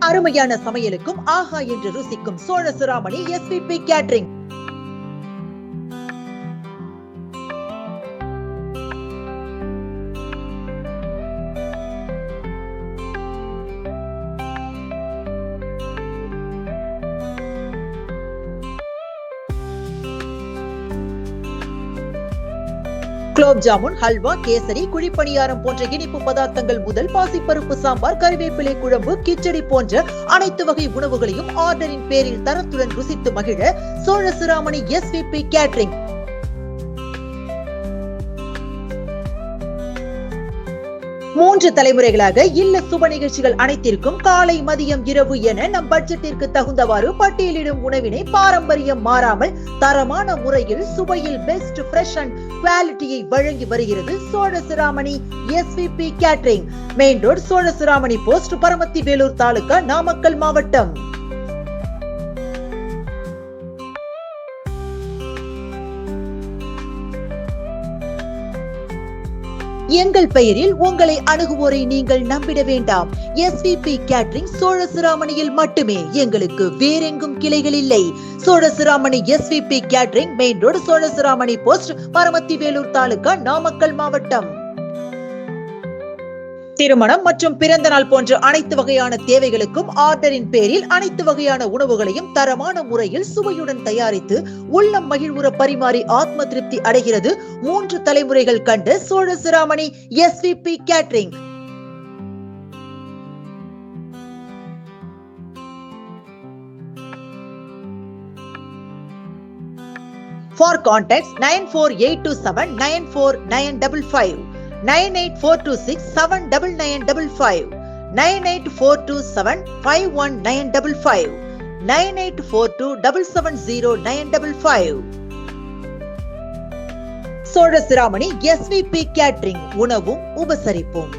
அருமையான சமையலுக்கும் ஆஹா என்று ருசிக்கும் Chola Siramani SVP catering. Gulab jamun, halwa, kesari, குழிப்பணியாரம் போன்ற இனிப்பு பதார்த்தங்கள் முதல் பாசிப்பருப்பு சாம்பார், கறிவேப்பிலை குழம்பு, கிச்சடி போன்ற அனைத்து வகை உணவுகளையும் ஆர்டரின் பேரில் தரத்துடன் ருசித்து மகிழ சோழ சிராமணி SVP கேட்டரிங். மூன்று தலைமுறைகளாக இல்ல சுப நிகழ்ச்சிகள் அனைத்திற்கும் காலை, மதியம், இரவு என நம் பட்ஜெட்டிற்கு தகுந்தவாறு பட்டியலிடும் உணவினை பாரம்பரியம் மாறாமல் தரமான முறையில் சுவையில் பெஸ்ட் ஃப்ரெஷ் அண்ட் குவாலிட்டியை வழங்கி வருகிறது Sola Siramani SVP catering. Main road, Sola Siramani post, Paramathi Velur taluka, Namakkal மாவட்டம். எங்கள் பெயரில் உங்களை அணுகுவோரை நீங்கள் நம்பிட வேண்டாம். SVP கேட்டரிங் சோழ சிராமணியில் மட்டுமே, எங்களுக்கு வேறெங்கும் கிளைகள் இல்லை. Sola Siramani SVP catering, main road, Sola Siramani post, Paramathi Velur taluka, Namakkal மாவட்டம். திருமணம் மற்றும் பிறந்த நாள் போன்ற அனைத்து வகையான தேவைகளுக்கும் ஆர்டரின் பேரில் அனைத்து வகையான உணவுகளையும் தரமான முறையில் சுவையுடன் தயாரித்து உள்ளம் மகிழ்வுற பரிமாறி ஆத்ம திருப்தி அடைகிறது மூன்று தலைமுறைகள் கண்ட Sola Siramani SVP catering. For contacts 9482794955, 9842679955, 9842751955, 9842770955. Sola Siramani SVP catering, உணவும் உபசரிப்போம்.